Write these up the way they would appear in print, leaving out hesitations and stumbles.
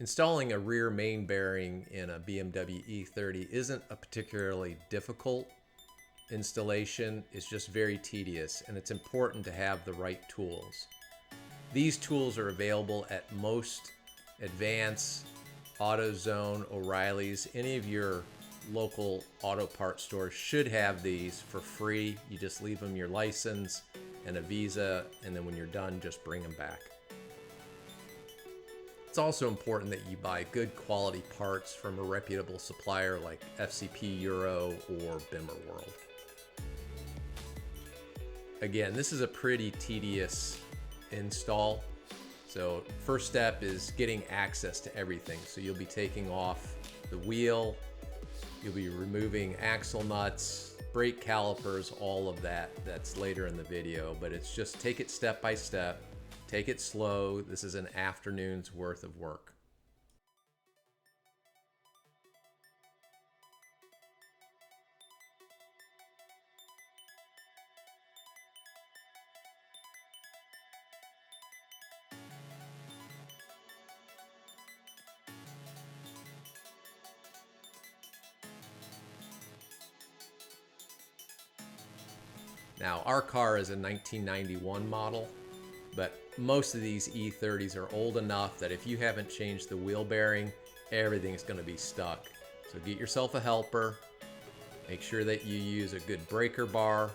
Installing a rear main bearing in a BMW E30 isn't a particularly difficult installation. It's just very tedious, and it's important to have the right tools. These tools are available at most Advance, AutoZone, O'Reilly's. Any of your local auto parts stores should have these for free. You just leave them your license and a Visa, and then when you're done, just bring them back. It's also important that you buy good quality parts from a reputable supplier like FCP Euro or Bimmer World. Again, this is a pretty tedious install. So first step is getting access to everything. So you'll be taking off the wheel, you'll be removing axle nuts, brake calipers, all of that. That's later in the video, but it's just take it step by step. Take it slow. This is an afternoon's worth of work. Now, our car is a 1991 model, but most of these E30s are old enough that if you haven't changed the wheel bearing, everything's going to be stuck. So get yourself a helper. Make sure that you use a good breaker bar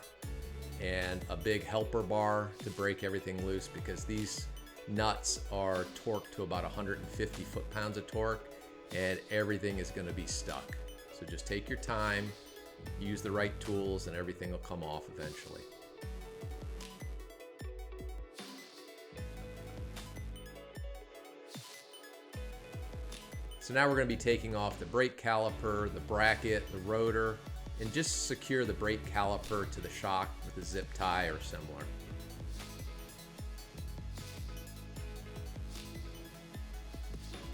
and a big helper bar to break everything loose, because these nuts are torqued to about 150 foot-pounds of torque, and everything is going to be stuck. So just take your time, use the right tools, and everything will come off eventually. So now we're going to be taking off the brake caliper, the bracket, the rotor, and just secure the brake caliper to the shock with a zip tie or similar.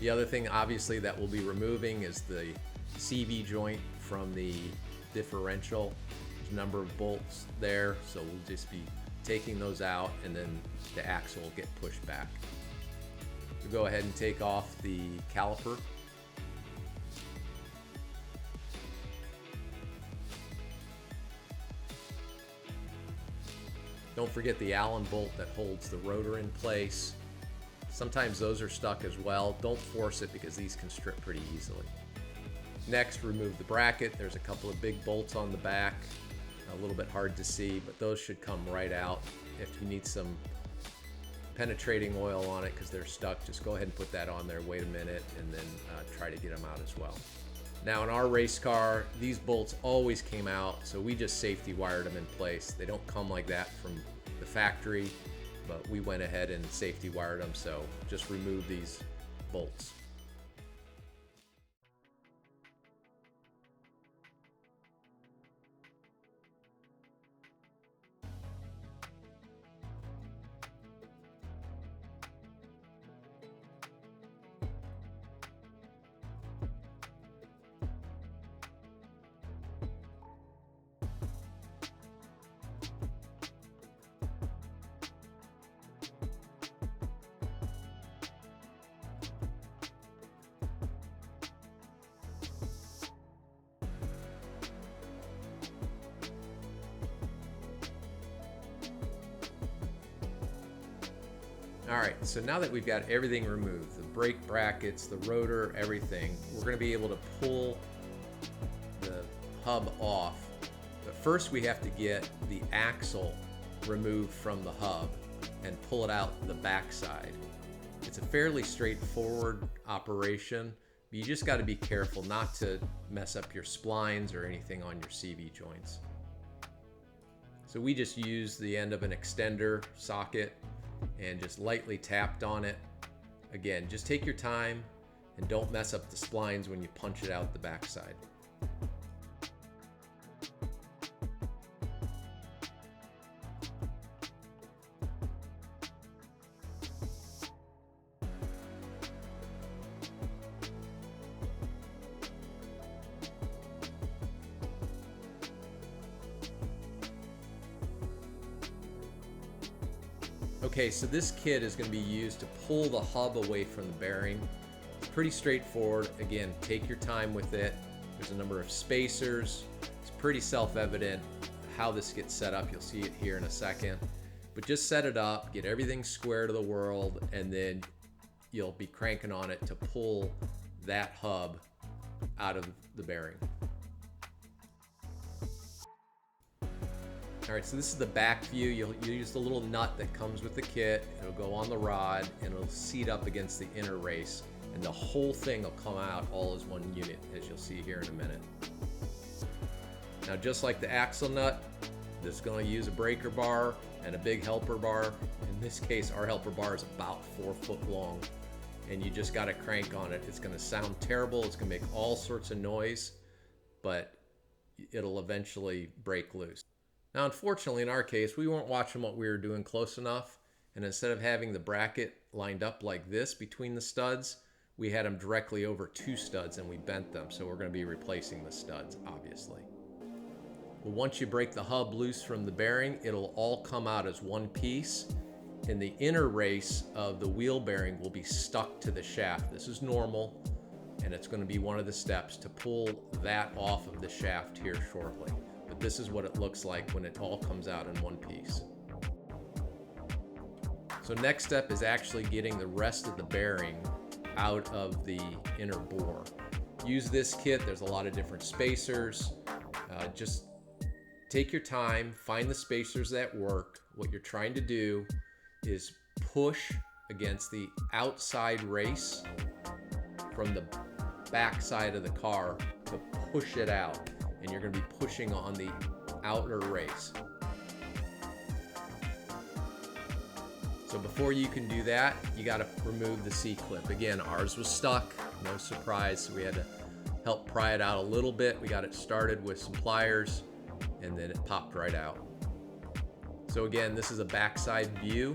The other thing obviously that we'll be removing is the CV joint from the differential. There's a number of bolts there, so we'll just be taking those out, and then the axle will get pushed back. We'll go ahead and take off the caliper. Don't forget the Allen bolt that holds the rotor in place. Sometimes those are stuck as well. Don't force it because these can strip pretty easily. Next, remove the bracket. There's a couple of big bolts on the back. A little bit hard to see, but those should come right out. If you need some penetrating oil on it because they're stuck, just go ahead and put that on there, wait a minute, and then try to get them out as well. Now in our race car, these bolts always came out, so we just safety wired them in place. They don't come like that from the factory, but we went ahead and safety wired them, so just remove these bolts. All right, so now that we've got everything removed, the brake brackets, the rotor, everything, we're gonna be able to pull the hub off. But first we have to get the axle removed from the hub and pull it out the backside. It's a fairly straightforward operation, but you just gotta be careful not to mess up your splines or anything on your CV joints. So we just use the end of an extender socket and just lightly tapped on it. Again, just take your time and don't mess up the splines when you punch it out the backside. Okay, so this kit is going to be used to pull the hub away from the bearing. It's pretty straightforward. Again, take your time with it. There's a number of spacers. It's pretty self-evident how this gets set up. You'll see it here in a second. But just set it up, get everything square to the world, and then you'll be cranking on it to pull that hub out of the bearing. All right, so this is the back view. You'll use the little nut that comes with the kit. It'll go on the rod and it'll seat up against the inner race, and the whole thing will come out all as one unit, as you'll see here in a minute. Now, just like the axle nut, this is going to use a breaker bar and a big helper bar. In this case, our helper bar is about 4 foot long, and you just got to crank on it. It's going to sound terrible. It's going to make all sorts of noise, but it'll eventually break loose. Now, unfortunately, in our case, we weren't watching what we were doing close enough, and instead of having the bracket lined up like this between the studs, we had them directly over 2 studs and we bent them, so we're going to be replacing the studs, obviously. Well, once you break the hub loose from the bearing, it'll all come out as one piece, and the inner race of the wheel bearing will be stuck to the shaft. This is normal, and it's going to be one of the steps to pull that off of the shaft here shortly. But this is what it looks like when it all comes out in one piece. So next step is actually getting the rest of the bearing out of the inner bore. Use this kit. There's a lot of different spacers. Just take your time, find the spacers that work. What you're trying to do is push against the outside race from the back side of the car to push it out. And you're going to be pushing on the outer race. So before you can do that, you got to remove the C-clip. Again, ours was stuck, no surprise, so we had to help pry it out a little bit. We got it started with some pliers, and then it popped right out. So again, this is a backside view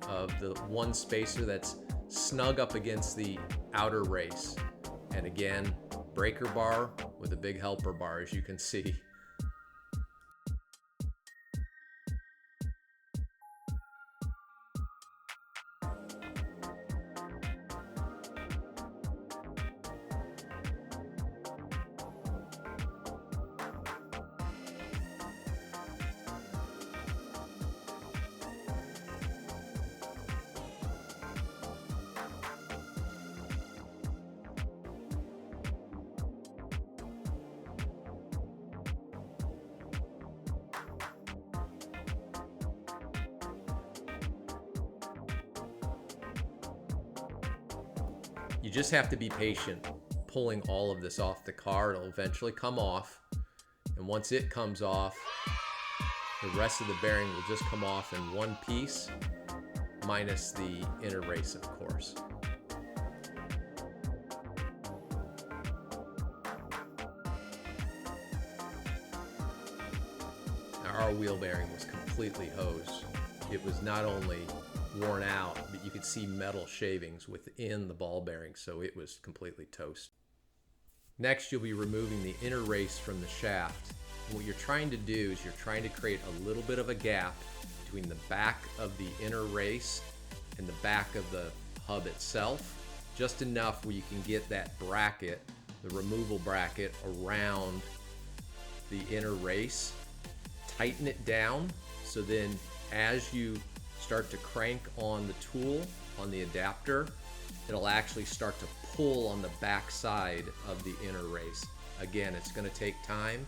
of the one spacer that's snug up against the outer race. And again, breaker bar with a big helper bar, as you can see. You just have to be patient pulling all of this off the car. It'll eventually come off, and once it comes off, the rest of the bearing will just come off in one piece, minus the inner race, of course. Now, our wheel bearing was completely hosed. It was not only worn out, but you could see metal shavings within the ball bearing, so it was completely toast. Next, you'll be removing the inner race from the shaft. And what you're trying to do is you're trying to create a little bit of a gap between the back of the inner race and the back of the hub itself, just enough where you can get that bracket, the removal bracket, around the inner race. Tighten it down, so then as you start to crank on the tool, on the adapter, it'll actually start to pull on the back side of the inner race. Again, it's going to take time,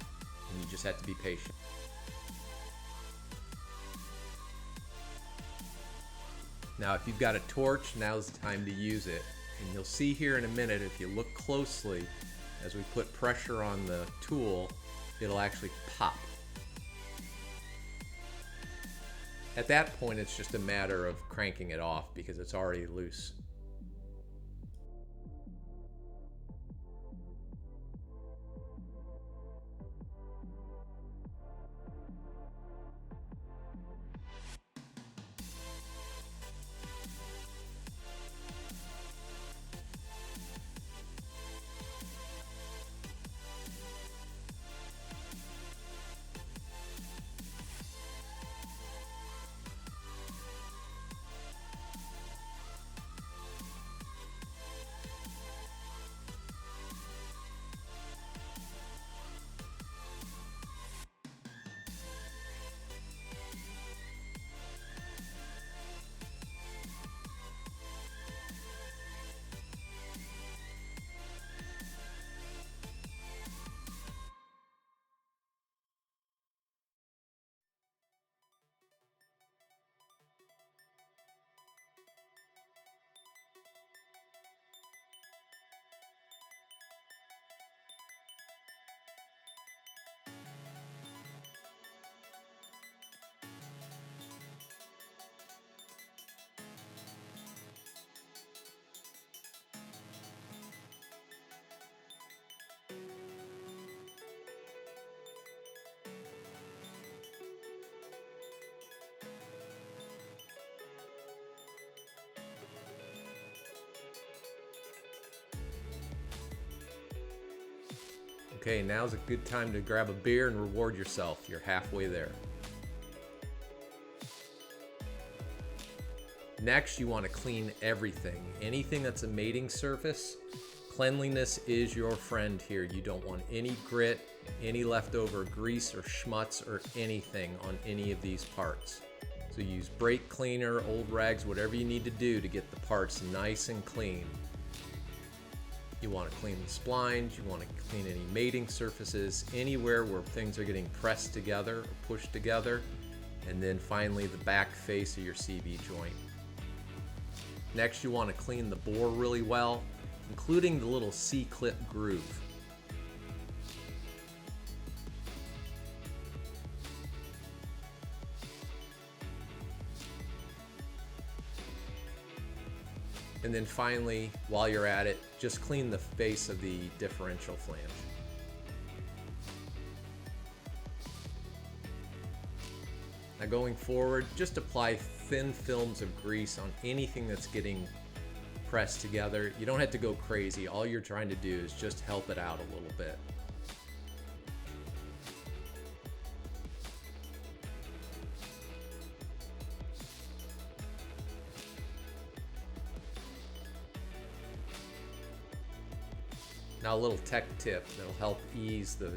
and you just have to be patient. Now, if you've got a torch, now's the time to use it. And you'll see here in a minute, if you look closely, as we put pressure on the tool, it'll actually pop. At that point, it's just a matter of cranking it off because it's already loose. Okay, now's a good time to grab a beer and reward yourself. You're halfway there. Next, you want to clean everything. Anything that's a mating surface, cleanliness is your friend here. You don't want any grit, any leftover grease or schmutz or anything on any of these parts. So use brake cleaner, old rags, whatever you need to do to get the parts nice and clean. You want to clean the splines, you want to clean any mating surfaces, anywhere where things are getting pressed together or pushed together, and then finally the back face of your CV joint. Next, you want to clean the bore really well, including the little C-clip groove. And then finally, while you're at it, just clean the face of the differential flange. Now going forward, just apply thin films of grease on anything that's getting pressed together. You don't have to go crazy. All you're trying to do is just help it out a little bit. Now a little tech tip that'll help ease the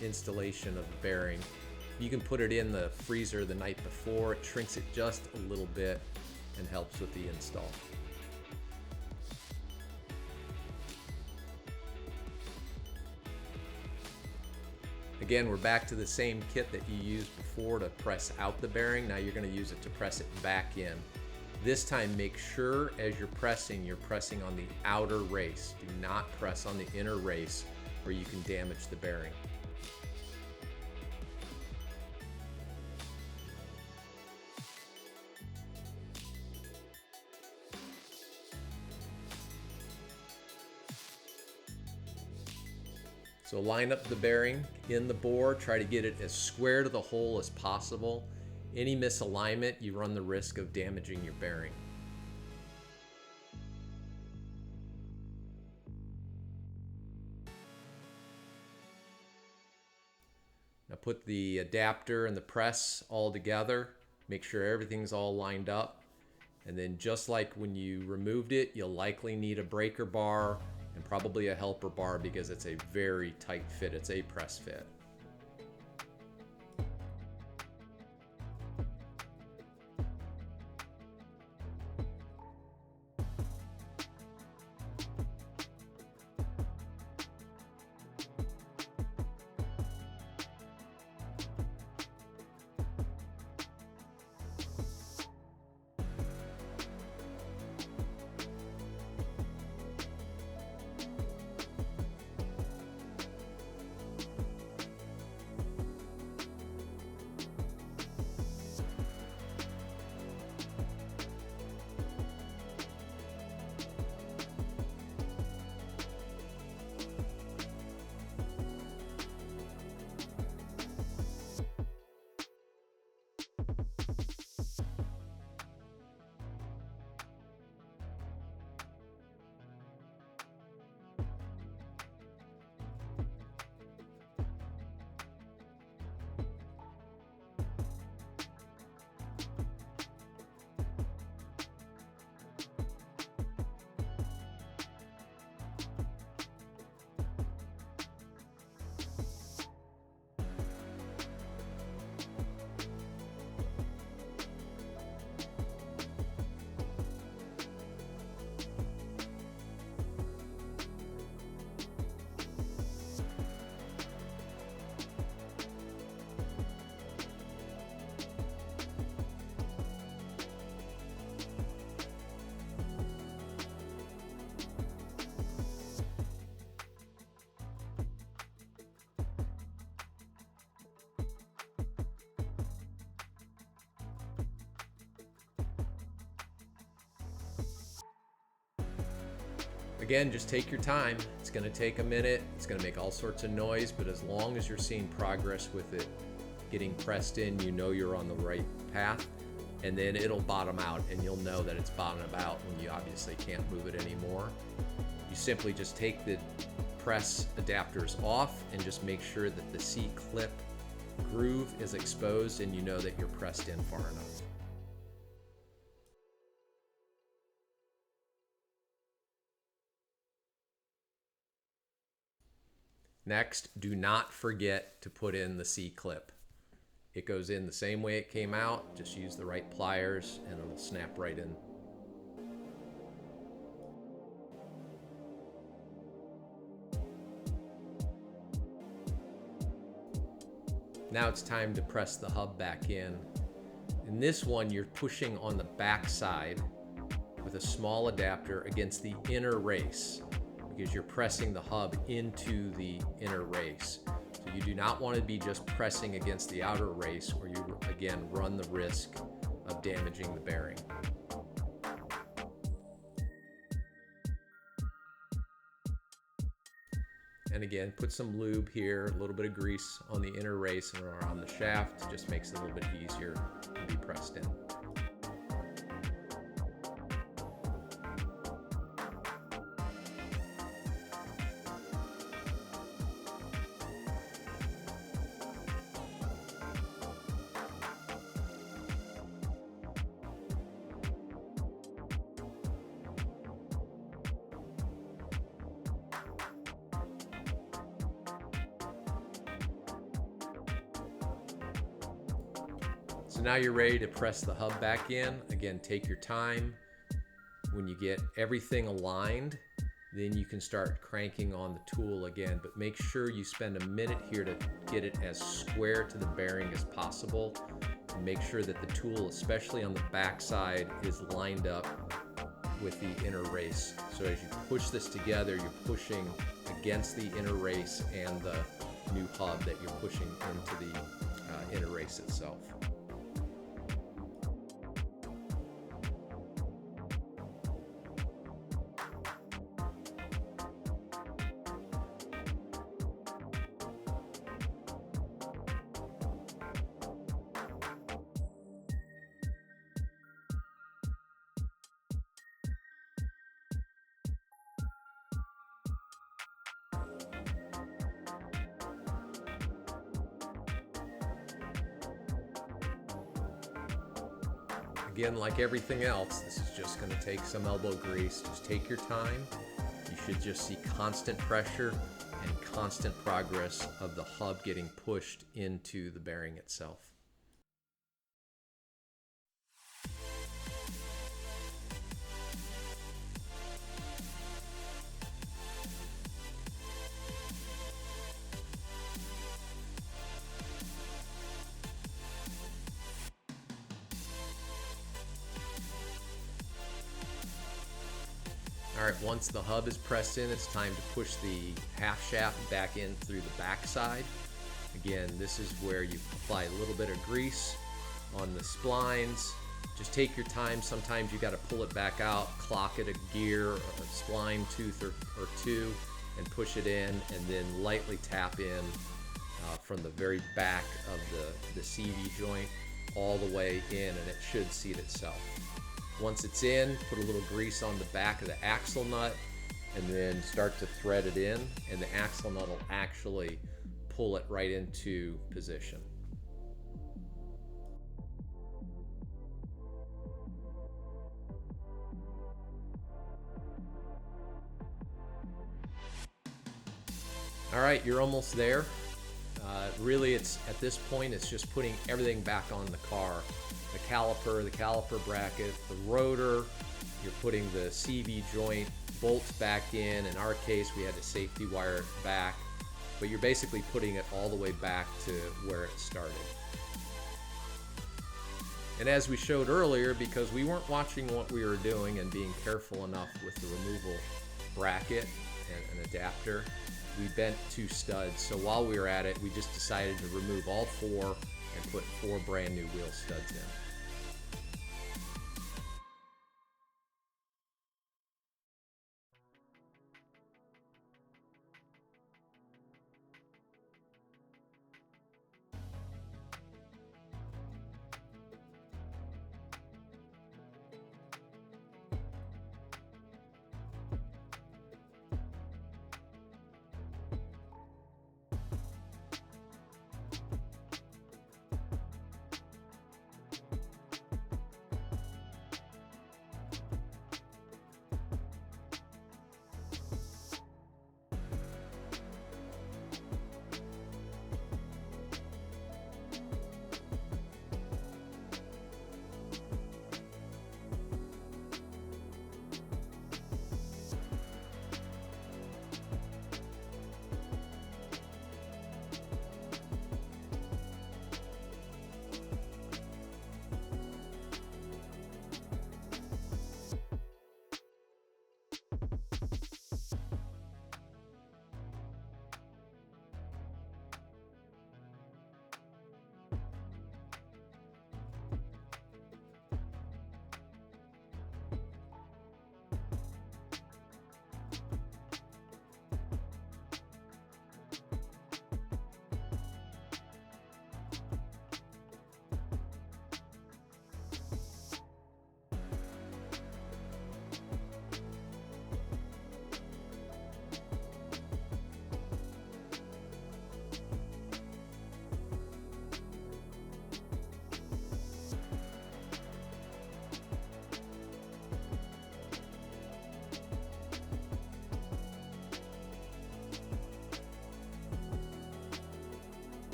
installation of the bearing. You can put it in the freezer the night before. It shrinks it just a little bit and helps with the install. Again, we're back to the same kit that you used before to press out the bearing. Now you're going to use it to press it back in. This time, make sure as you're pressing on the outer race. Do not press on the inner race or you can damage the bearing. So line up the bearing in the bore, try to get it as square to the hole as possible. Any misalignment, you run the risk of damaging your bearing. Now put the adapter and the press all together. Make sure everything's all lined up. And then just like when you removed it, you'll likely need a breaker bar and probably a helper bar because it's a very tight fit. It's a press fit. Again, just take your time. It's going to take a minute. It's going to make all sorts of noise, but as long as you're seeing progress with it getting pressed in, you know you're on the right path, and then it'll bottom out and you'll know that it's bottomed out when you obviously can't move it anymore. You simply just take the press adapters off and just make sure that the C-clip groove is exposed and you know that you're pressed in far enough. Next, do not forget to put in the C-clip. It goes in the same way it came out, just use the right pliers and it'll snap right in. Now it's time to press the hub back in. In this one, you're pushing on the back side with a small adapter against the inner race because you're pressing the hub into the inner race. So you do not want to be just pressing against the outer race or you again run the risk of damaging the bearing. And again, put some lube here, a little bit of grease on the inner race and around the shaft. It just makes it a little bit easier to be pressed in. So now you're ready to press the hub back in. Again, take your time. When you get everything aligned, then you can start cranking on the tool again, but make sure you spend a minute here to get it as square to the bearing as possible. And make sure that the tool, especially on the back side, is lined up with the inner race. So as you push this together, you're pushing against the inner race and the new hub that you're pushing into the inner race itself. Again, like everything else, this is just going to take some elbow grease. Just take your time. You should just see constant pressure and constant progress of the hub getting pushed into the bearing itself. All right, once the hub is pressed in, it's time to push the half shaft back in through the back side. Again, this is where you apply a little bit of grease on the splines. Just take your time. Sometimes you got to pull it back out, clock it a gear, a spline tooth or two, and push it in, and then lightly tap in from the very back of the CV joint all the way in, and it should seat itself. Once it's in, put a little grease on the back of the axle nut and then start to thread it in, and the axle nut will actually pull it right into position. All right, you're almost there. Really, it's at this point, it's just putting everything back on the car. The caliper bracket, the rotor, you're putting the CV joint bolts back in. In our case, we had to safety wire it back, but you're basically putting it all the way back to where it started. And as we showed earlier, because we weren't watching what we were doing and being careful enough with the removal bracket and an adapter, we bent 2 studs. So while we were at it, we just decided to remove all 4 and put 4 brand new wheel studs in.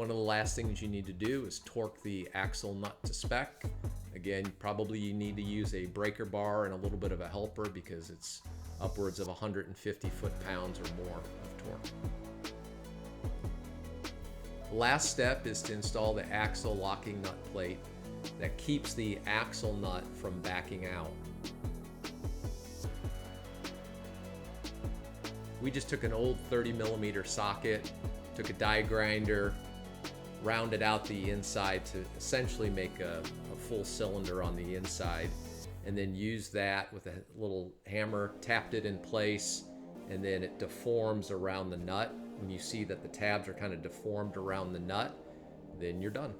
One of the last things you need to do is torque the axle nut to spec. Again, probably you need to use a breaker bar and a little bit of a helper because it's upwards of 150 foot-pounds or more of torque. The last step is to install the axle locking nut plate that keeps the axle nut from backing out. We just took an old 30mm socket, took a die grinder, rounded out the inside to essentially make a full cylinder on the inside, and then used that with a little hammer, tapped it in place, and then it deforms around the nut. When you see that the tabs are kind of deformed around the nut, then you're done.